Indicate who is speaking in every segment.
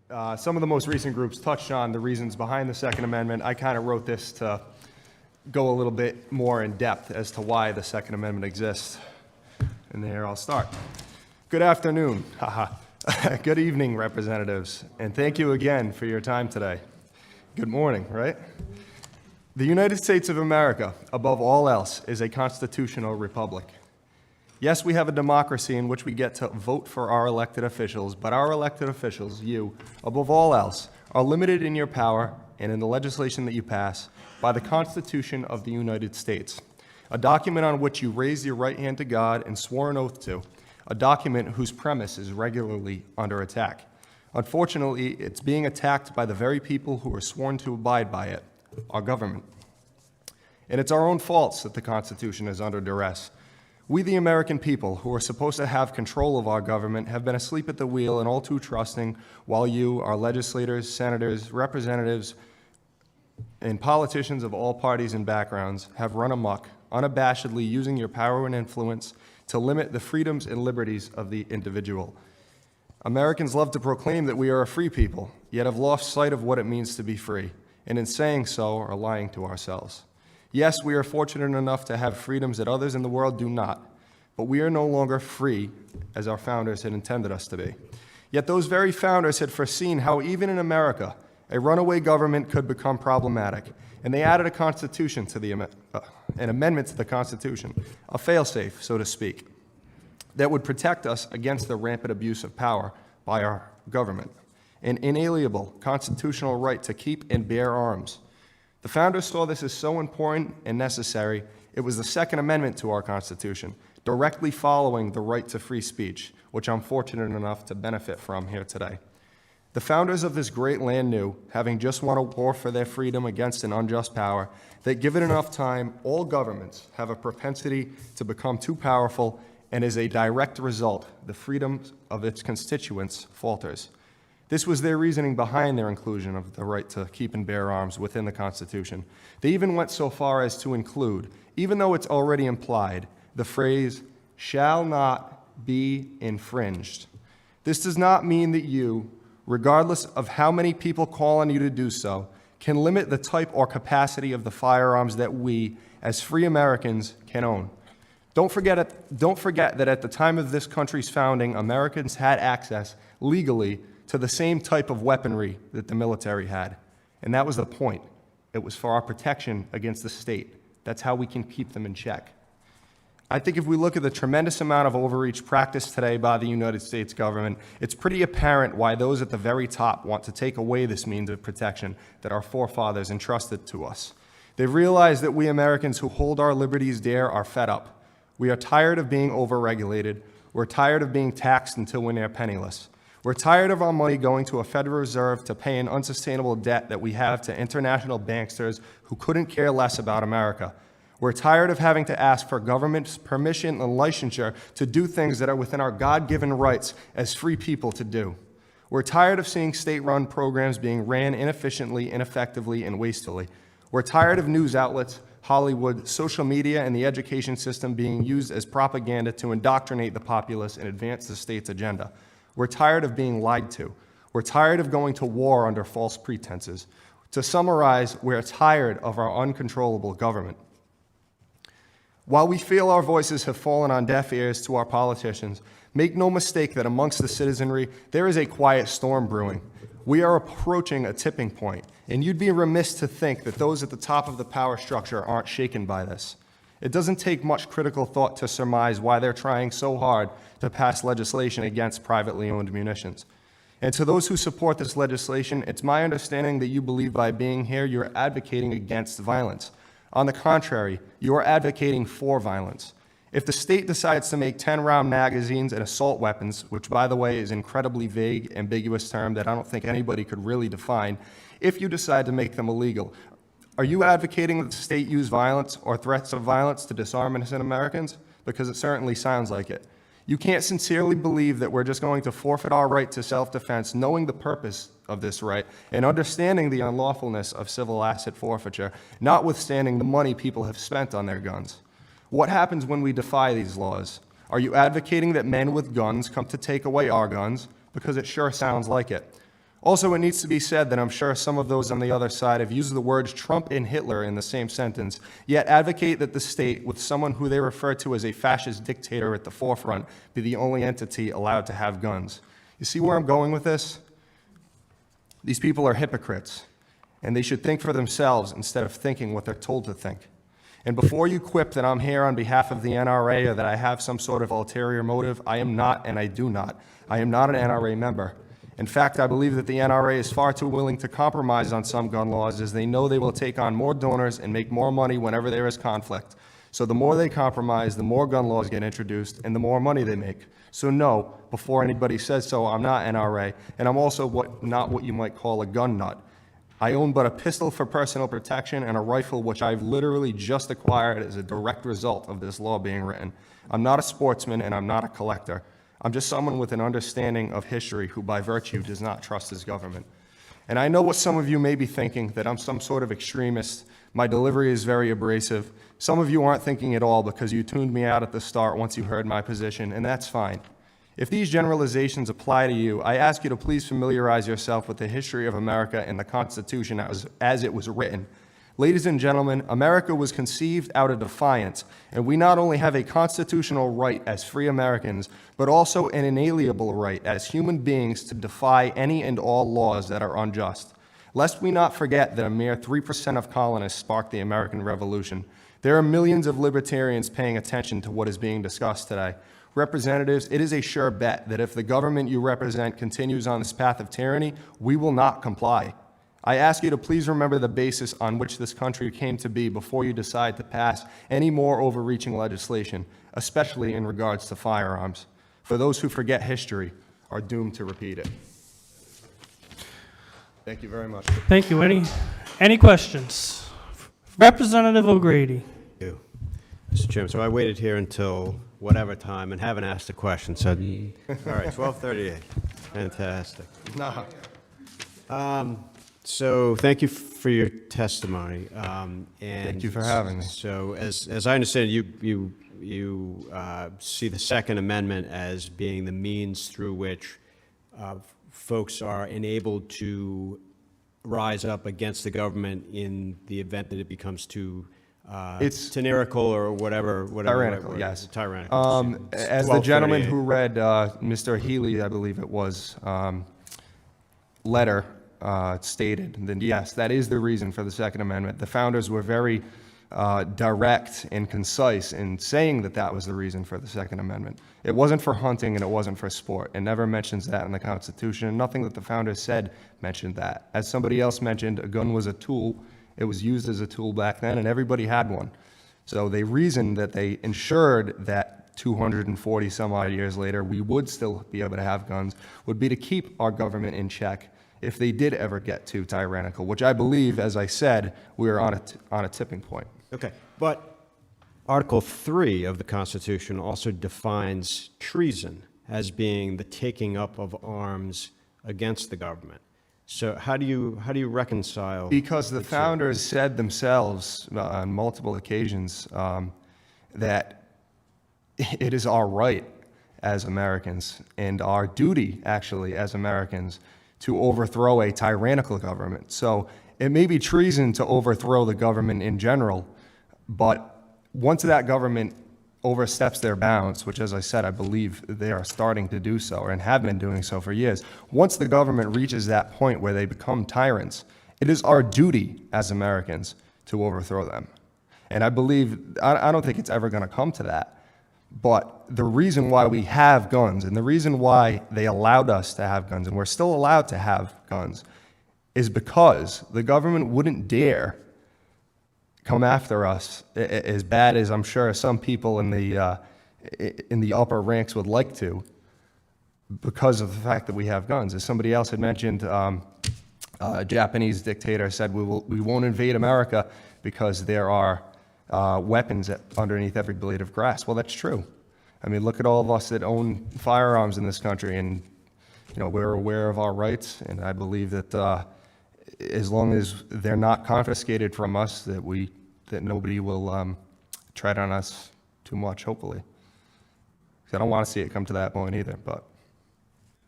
Speaker 1: Some of the most recent groups touched on the reasons behind the Second Amendment. I kind of wrote this to go a little bit more in depth as to why the Second Amendment exists. And there I'll start. Good afternoon. Good evening, representatives. And thank you again for your time today. Good morning, right? The United States of America, above all else, is a constitutional republic. Yes, we have a democracy in which we get to vote for our elected officials, but our elected officials, you, above all else, are limited in your power and in the legislation that you pass by the Constitution of the United States, a document on which you raise your right hand to God and swore an oath to, a document whose premise is regularly under attack. Unfortunately, it's being attacked by the very people who are sworn to abide by it, our government. And it's our own faults that the Constitution is under duress. We, the American people, who are supposed to have control of our government, have been asleep at the wheel and all too trusting, while you, our legislators, senators, representatives, and politicians of all parties and backgrounds have run amok, unabashedly using your power and influence to limit the freedoms and liberties of the individual. Americans love to proclaim that we are a free people, yet have lost sight of what it means to be free, and in saying so are lying to ourselves. Yes, we are fortunate enough to have freedoms that others in the world do not, but we are no longer free as our founders had intended us to be. Yet those very founders had foreseen how even in America, a runaway government could become problematic, and they added a constitution to an amendment to the Constitution, a fail-safe, so to speak, that would protect us against the rampant abuse of power by our government, an inalienable constitutional right to keep and bear arms. The founders saw this as so important and necessary, it was the Second Amendment to our Constitution, directly following the right to free speech, which I'm fortunate enough to benefit from here today. The founders of this great land knew, having just won a war for their freedom against an unjust power, that given enough time, all governments have a propensity to become too powerful, and as a direct result, the freedom of its constituents falters. This was their reasoning behind their inclusion of the right to keep and bear arms within the Constitution. They even went so far as to include, even though it's already implied, the phrase, "shall not be infringed." This does not mean that you, regardless of how many people call on you to do so, can limit the type or capacity of the firearms that we, as free Americans, can own. Don't forget that at the time of this country's founding, Americans had access legally to the same type of weaponry that the military had. And that was the point. It was for our protection against the state. That's how we can keep them in check. I think if we look at the tremendous amount of overreach practiced today by the United States government, it's pretty apparent why those at the very top want to take away this means of protection that our forefathers entrusted to us. They've realized that we Americans who hold our liberties dear are fed up. We are tired of being overregulated. We're tired of being taxed until we're near penniless. We're tired of our money going to a Federal Reserve to pay an unsustainable debt that we have to international banksters who couldn't care less about America. We're tired of having to ask for government's permission and licensure to do things that are within our God-given rights as free people to do. We're tired of seeing state-run programs being ran inefficiently, ineffectively, and wastefully. We're tired of news outlets, Hollywood, social media, and the education system being used as propaganda to indoctrinate the populace and advance the state's agenda. We're tired of being lied to. We're tired of going to war under false pretenses. To summarize, we're tired of our uncontrollable government. While we feel our voices have fallen on deaf ears to our politicians, make no mistake that amongst the citizenry, there is a quiet storm brewing. We are approaching a tipping point, and you'd be remiss to think that those at the top of the power structure aren't shaken by this. It doesn't take much critical thought to surmise why they're trying so hard to pass legislation against privately owned munitions. And to those who support this legislation, it's my understanding that you believe by being here, you're advocating against violence. On the contrary, you are advocating for violence. If the state decides to make 10-round magazines and assault weapons, which by the way is an incredibly vague, ambiguous term that I don't think anybody could really define, if you decide to make them illegal, are you advocating that the state use violence or threats of violence to disarm innocent Americans? Because it certainly sounds like it. You can't sincerely believe that we're just going to forfeit our right to self-defense, knowing the purpose of this right and understanding the unlawfulness of civil asset forfeiture, notwithstanding the money people have spent on their guns. What happens when we defy these laws? Are you advocating that men with guns come to take away our guns? Because it sure sounds like it. Also, it needs to be said that I'm sure some of those on the other side have used the words Trump and Hitler in the same sentence, yet advocate that the state, with someone who they refer to as a fascist dictator at the forefront, be the only entity allowed to have guns. You see where I'm going with this? These people are hypocrites, and they should think for themselves instead of thinking what they're told to think. And before you quip that I'm here on behalf of the NRA or that I have some sort of ulterior motive, I am not, and I do not. I am not an NRA member. In fact, I believe that the NRA is far too willing to compromise on some gun laws, as they know they will take on more donors and make more money whenever there is conflict. So the more they compromise, the more gun laws get introduced and the more money they make. So no, before anybody says so, I'm not NRA, and I'm also not what you might call a gun nut. I own but a pistol for personal protection and a rifle which I've literally just acquired as a direct result of this law being written. I'm not a sportsman and I'm not a collector. I'm just someone with an understanding of history who by virtue does not trust his government. And I know what some of you may be thinking, that I'm some sort of extremist. My delivery is very abrasive. Some of you aren't thinking at all because you tuned me out at the start once you heard my position, and that's fine. If these generalizations apply to you, I ask you to please familiarize yourself with the history of America and the Constitution as it was written. Ladies and gentlemen, America was conceived out of defiance, and we not only have a constitutional right as free Americans, but also an inalienable right as human beings to defy any and all laws that are unjust. Lest we not forget that a mere 3% of colonists sparked the American Revolution. There are millions of libertarians paying attention to what is being discussed today. Representatives, it is a sure bet that if the government you represent continues on this path of tyranny, we will not comply. I ask you to please remember the basis on which this country came to be before you decide to pass any more overreaching legislation, especially in regards to firearms. For those who forget history are doomed to repeat it. Thank you very much.
Speaker 2: Thank you, Eddie. Any questions? Representative O'Grady.
Speaker 3: Thank you, Mr. Chairman. So I waited here until whatever time and haven't asked a question. So, all right, 12:38. Fantastic.
Speaker 1: No.
Speaker 3: So thank you for your testimony. And
Speaker 1: Thank you for having me.
Speaker 3: So as I understand, you see the Second Amendment as being the means through which folks are enabled to rise up against the government in the event that it becomes too
Speaker 1: It's
Speaker 3: tyrannical or whatever.
Speaker 1: tyrannical, yes.
Speaker 3: Tyrannical.
Speaker 1: As the gentleman who read Mr. Healy, I believe it was, letter stated, then yes, that is the reason for the Second Amendment. The founders were very direct and concise in saying that that was the reason for the Second Amendment. It wasn't for hunting and it wasn't for sport. It never mentions that in the Constitution, and nothing that the founders said mentioned that. As somebody else mentioned, a gun was a tool. It was used as a tool back then, and everybody had one. So the reason that they ensured that 240 some odd years later we would still be able to have guns would be to keep our government in check if they did ever get too tyrannical, which I believe, as I said, we are on a tipping point.
Speaker 3: Okay, but Article 3 of the Constitution also defines treason as being the taking up of arms against the government. So how do you reconcile?
Speaker 1: Because the founders said themselves on multiple occasions that it is our right as Americans and our duty, actually, as Americans, to overthrow a tyrannical government. So it may be treason to overthrow the government in general, but once that government oversteps their bounds, which, as I said, I believe they are starting to do so and have been doing so for years, once the government reaches that point where they become tyrants, it is our duty as Americans to overthrow them. And I believe, I don't think it's ever going to come to that. But the reason why we have guns and the reason why they allowed us to have guns, and we're still allowed to have guns, is because the government wouldn't dare come after us as bad as I'm sure some people in the upper ranks would like to, because of the fact that we have guns. As somebody else had mentioned, a Japanese dictator said we won't invade America because there are weapons underneath every blade of grass. Well, that's true. I mean, look at all of us that own firearms in this country, and we're aware of our rights. And I believe that as long as they're not confiscated from us, that nobody will tread on us too much. Hopefully, 'cause I don't want to see it come to that point either. But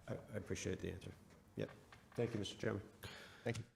Speaker 3: I appreciate the answer. Yep. Thank you, Mr. Chairman.
Speaker 1: Thank you.